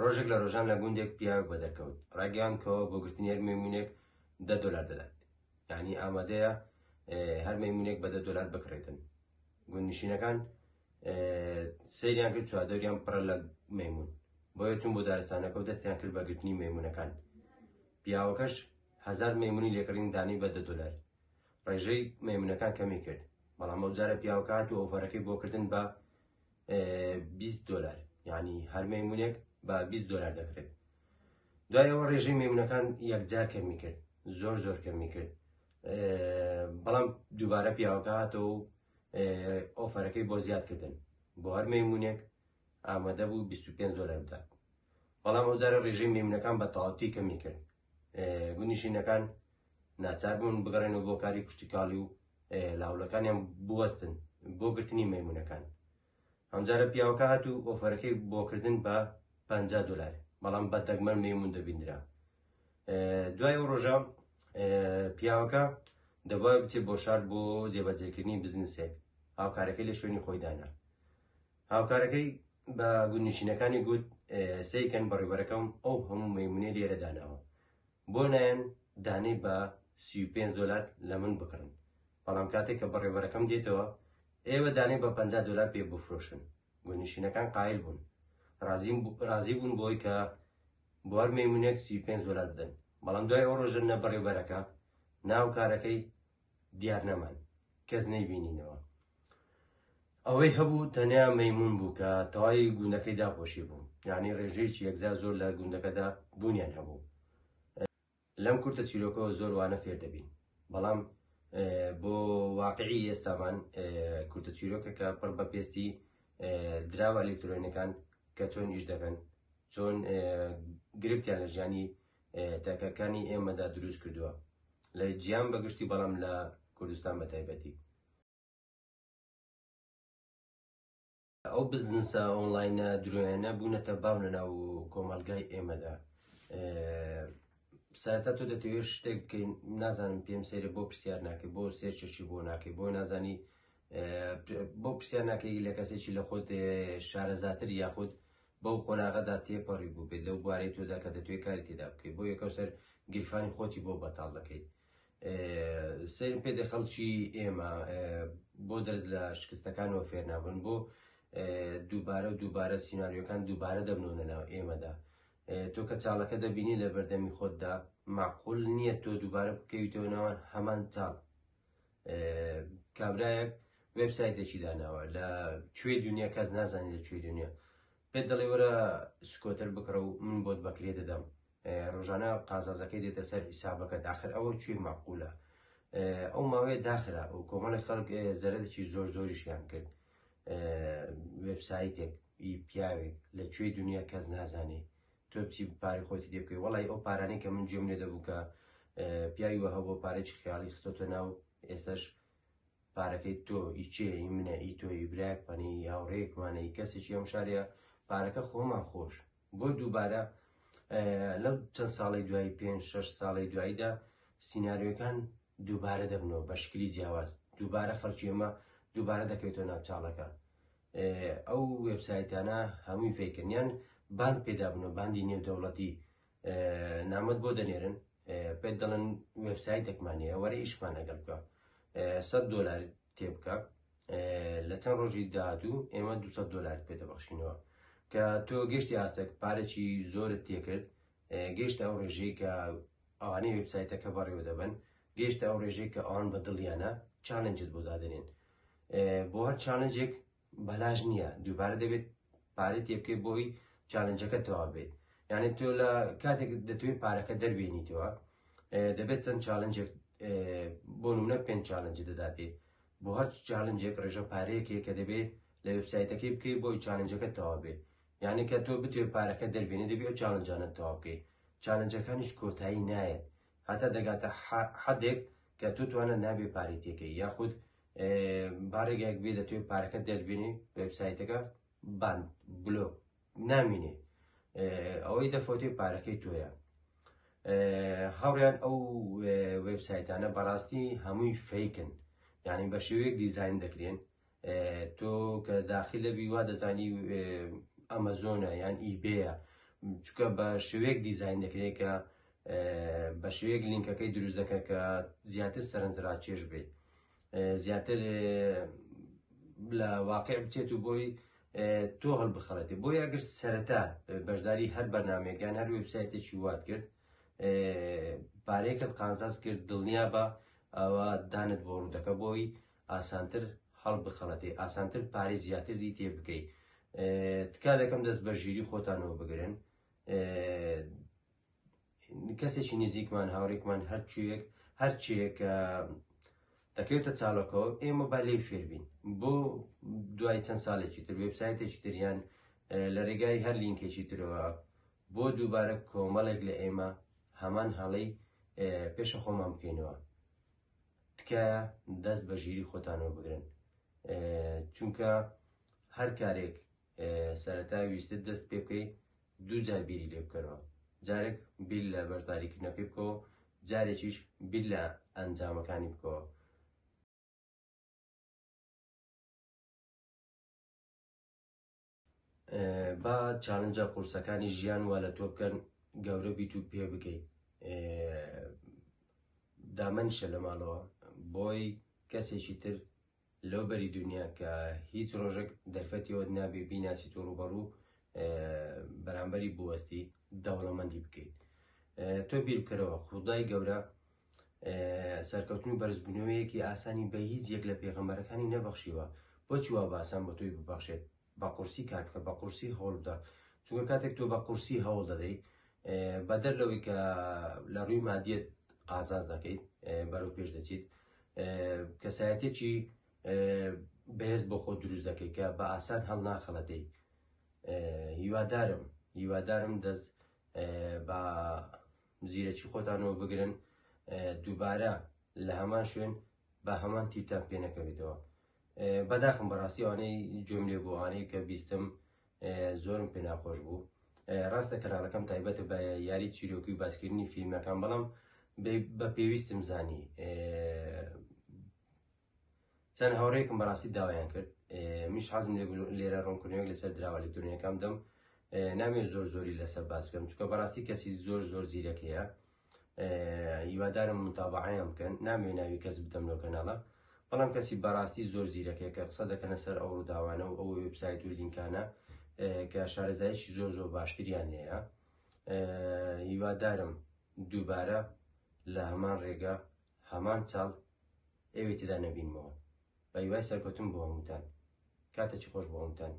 ڕۆژێک لە ڕۆژان لە گوندێک پیاوێک بەدەرکەوت ڕاگەیاندکەوە بۆ گرتنی هەر مەیمونێک $10 دەدات، یعنی ئامادەیە هەر مەیمونێک بە $10 بکڕێتن. گوندنشینەکان سەیریان کرد چوادەریان پڕە لە مەیمون، بۆیە چوون بۆ دارستانەکە و دەستیان کرد بە گرتنی مەیمونەکان. پیاوەکەش 1000 مەیمونی لێکڕین دانی بە $10. ڕێژەی مەیمونەکان کەمی کرد، بەڵام ئەو جارە پیاوەکە هات و ئۆفەرەکەی بۆ کردن بە $20، یعنی هەر مەیمونێک بە $20 دەکرێت. دوای ئەوە ڕێژەی مەیمونەکان یەکجار کەمی کرد، زۆر کەمی کرد، بەڵام دووبارە پیاوەکە هاتەوە و ئۆفەرەکەی بۆ زیادکردن، بۆ هەر مەیمونێک ئامادە بوو $25 بدات. بەڵام ئەو جارە ڕێژەی مەیمونەکان بە تەواوەتی کەمی کرد. گوندنشینەکان ناچار بوون بگەڕێنەوە بۆ کاری کوشتیکاڵی و لاولەکانیان بوەستن بۆ گرتنی مەیمونەکان. ئەمجارە پیاوەکە هات و ئۆفەرەکەی بۆکردن بە $50، بەڵام بە دەگمەن مەیمون دەبیندرا. دوای ئەو ڕۆژە پیاوەکە دەبوایە بچێت بۆ شار بۆ جێبەجێکردنی بزنسێک. هاوکارەکەی لە شوێنی خۆی دانا. هاوکارەکەی بە گوندنشینەکانی گوت سەیکەن بەڕێوەبەرەکەم ئەو هەموو مەیمونێ لێرە داناوە، بۆ نایەن دانەی بە $35 لە من بکڕن، بەڵام کاتێک کە بەڕێوەبەرەکەم دێتەوە ئێوە دانەی بە $50 پێ بفرۆشن. گوندنشینەکان قایل بوون، ڕازی بوون بۆی کە بۆ هەر مەیمونێک $35 بدەن. بەڵام دوای ئەو ڕۆژە نە بەڕێوەبەرەکە ناو کارەکەی دیار نەمان، کەس نەیبینینەوە. ئەوەی هەبوو تەنیا مەیمون بوو کە تەواوی گوندەکەی داپۆشی بوو، یعنی ڕێژەیەکی یەکجار زۆر لە گوندەکەدا بوونیان هەبوو. لەم کورتە چیرۆکەوە زۆر وانە فێر دەبین، بەڵام بۆ واقعی ئێستامان کورتە چیرۆکەکە پڕ بە پێستی دراوە ئەلکترۆنیەکان کە چۆن ئیش دەکەن، چۆن گرفتیان لە ژیانی تاکەکانی ئێمەدا دروست کردووە لە جیان بەگشتی، بەڵام لە کوردستان بە تایبەتی. ئەو بزنسە ئۆنلاینە درۆیانە بوونەتە باو لە ناو کۆمەلگای ئێمەدا. سەرەتا تۆ دەتەوێت شتێک بکەین، نازانم پێم سەیرە بۆ پرسیار ناکەی، بۆ سێرچێکی بۆ ناکەی، بۆ نازانی بۆ پرسیار ناکەی لە کەسێکی لە خۆت شارەزاتر یاخود بەو قۆناغەدا تێپەڕی بوو بێت لەو بوارەی تۆدا کە دەتوێت کاری تێدا بکەیت، بۆ یەکەوسەر گیرفانی خۆتی بۆ بەتاڵ دەکەیت. سەیرم پێدە خەڵکی ئێمە بۆ دەرز لە شکستەکانەوە فێر نابن، بۆ دووبارە سیناریۆکان دووبارە دەبنەوە ناو ئێمەدا. تۆ کە چاڵەکە دەبینی لە بەردەمی خۆتدا معقول نییە تۆ دووبارە بکەویتەوە ناوان هەمان چاڵ. کابرایەک وێبسایتێکی داناوە لە کوێ دنیا، کەس نازانی لە کوێ دنیا، پێت دەڵێ وەرە سکۆتەر بکڕە و من بۆت بەکرێ دەدەم، ڕۆژانە قازازەکەی دێتە سەر حیسابەکە، داخر ئەوە کوێ معقولە. ئەو ماوەیە داخرا و کۆمەڵی خەڵک زەرەرێکی زۆریشیان کرد. وێبسایتێک پیاوێک لە کوێ دنیا کەس نازانێ، تۆ بچی پارەی خۆتی دێ بکەی، وەڵی ئەو پارانەی کە من گوێم لێ دەبوو کە پیاوی وە هەبوو پارێکی خیاڵی خستۆتە ناو، ئێستاش پارەکەی تۆ ئیچێ ئی منە ئی تۆی براکمانی هاوڕێکمانە ئی کەسێکی ئەم شارەیە پارەکە خۆمان خۆش. بۆ دووبارە لەو چەند ساڵی دوایی 5-6 ساڵی دواییدا سیناریۆکان دووبارە دەبنەوە بە شکلی جیاواز، دووبارە خەڵکی ئێمە دووبارە دەکەوێتەوە ناو چاڵەکە. ئەو وێبسایتانە هەمووی فێکردنیان باند پێدا بنەوە، باندی نێودەوڵەتی نامەت بۆ دەنێرن، پێت دەڵێن وێبسایتێکمانەیە وەرە ئیشمان لەگەڵ بکە، $100 تێ بکە، لە چەند ڕۆژی داهاتوو ئێمە $200 پێ دەبەخشینەوە. کە تۆ گەشتی ئاستێک پارێکی زۆرت تێکرد، گەیشتە ئەو ڕێژەی کە ئەوانەی وێبسایتەکە بەڕێوە دەبن، گەیشتە ئەو ڕێژەی کە ئەوان بە دڵیانە چالنجت بۆ دادەنێن. بۆ هەر چالنجێک بەلاژ نییە، دووبارە دەبێت پارەت تێ بکەیت بۆی چالنجەکە تەواو بێت. یعنی تۆ لە کاتێک دەتوێت پارەکە دەربێنیتەوە، دەبێت چەند چالنجێک بۆ نمونە 5 چالنج دەداتێ، بۆ هەر چالنجێک ڕێژە پارەیەکێک کە دەبێت لە وێبسایتەکەی بکەیت بۆی چالنجەکە تەواو بێت. یعنی کە تۆ بتوێت پارەکە دەربێنێ دەبێت ئەو چالنجانە تەواو بکەیت. چالنجەکانیش کۆتایی نایەت، هەتا دەگاتە حەدێک کە تۆ توانە نابێ پارەی تێکەی، یاخود بارێکێک بێ دەتوێت پارەکە دەربێنێ وێبسایتەکە باند بلۆک نامینێ، ئەوەی دەفۆتێ پارەکەی تۆیە. هەوڕیان ئەو وێبسایتانە بەڕاستی هەمووی فەیکن، یعنی بە شێوەیەک دیزاین دەکرێن. تۆ کە داخل لەبی وا دەزانی ئەمەزۆنە یان ئیبەیە چونکە بە شێوەیەک دیزاین دەکرێت کە بە شێوەیەک لینکەکەی دروست دەکات کە زیاتر سەرنجڕاکێش بێت، زیاتر لە واقع بچێت و بۆی تۆ هەڵبخەڵێتی. بۆی ئەگەر سەرەتا بەشداری هەر بەرنامەیەکیان هەر وێبسایتێکی وات کرد، پارەیەکت قانزاز کرد، دڵنیا بە ئەوە دانت بۆ ڕوودەکە بۆی ئاسانتر هەڵبخەڵەتی، ئاسانتر پارەی زیاتری تێ بکەیت. تکا دەکەم دەست بە ژیری خۆتانەوە بگرن. کەسێکی نزیکمان، هاوڕێکمان، هەرچیەک دەکەوێتە چاڵەکەەوە، ئێمە با لێی فێربین بۆ دوای چەند ساڵێکی تر وێبسایتێکی تریان لە ڕێگای هەر لینکێکی ترەوە بۆ دووبارە کۆمەڵێک لە ئێمە هەمان هەڵەی پێشە خۆمان بکەینەوە. تکایە دەست بە ژیری خۆتانەوە بگرن، چونکە هەر کارێک سەرەتا ویستت دەست پێ بکەیت دوو جار بیری لێ بکەنەوە. جارێک بیر لە بەشداریکردنەکەی بکەوە، جارێکیش بیر لە ئەنجامەکانی بکەوە. با چالنجە قورسەکانی ژیان وا لە تۆ بکەن گەورە بیت و پێ بکەیت. دامەنیشە لە ماڵەوە بۆی کەسێکی تر لەو بەری دنیا کە هیچ ڕۆژێک دەرفەتیەوە نابێ بیناسی تۆ ڕوبەڕوو بەرامبەری بوەستی دەوڵەمەندی بکەیت. تۆ بیر بکەرەوە خودای گەورە سەرکەوتن و بەرزبوونەوەیەکی ئاسانی بە هیچ یەک لە پێغەمبەرەکانی نەبەخشیوە. بۆچی وا باسان بە تۆی ببەخشێت؟ بە قورسی کار بکە، بە قورسی هەوڵ بدە، چونکە کاتێک تۆ بە قورسی هەوڵ دەدەیت بەدەر لەوەی کە لە ڕووی مادیەت قازاز دەکەیت بەرەو پێش دەچیت، کەسایەتێکی بەهێز بۆ خۆ دروست دەکەیت کە بە ئاسان هەڵ ناخەڵەتەی. هیوادارم دەست بە زیرەکی خۆتانەوە بگرن، دووبارە لە هەمان شوێن بە هەمان تیتان پێ نەکەوێتەوە. بەداخم بەڕاستی ئەوانەی گوێم لێ بوو، ئەوانەی کە بیستم زۆرم پێ ناخۆش بوو. ڕاستە کەناڵەکەم تایبەتە بە یاری چیرۆکی و باسکردنی فیلمەکان، بەڵام بە پێویستم زانی چەند هاوڕێیەکم بەڕاستی داوایان کرد، میش حەزم لێرە ڕوونکردنەوەک لەسەر دراوە ئەلکترۆنیەکەم دەم، نامێت زۆری لەسەر باس بکەم چونکە بەڕاستی کەسی زۆر زیرەک هەیە. هیوادارم متابعەیان بکەن، نامێ ناوی کەس بدەم لەو کەناڵە، بەڵام کەسی بەڕاستی زۆر زیرەکەیە کە قسە دەکەنە سەر ئەو ڕووداوانە و ئەو وێبسایت و لینکانە کە شارەزاییی زۆر باشتریان هەیە. هیوادارم دووبارە لە هەمان ڕێگە هەمان چاڵ ئێوەی تێدا نەبینمەوە. بە هیوای سەرکەوتن بۆ هەمووتان. کاتێکی خۆش بۆ هەمووتان.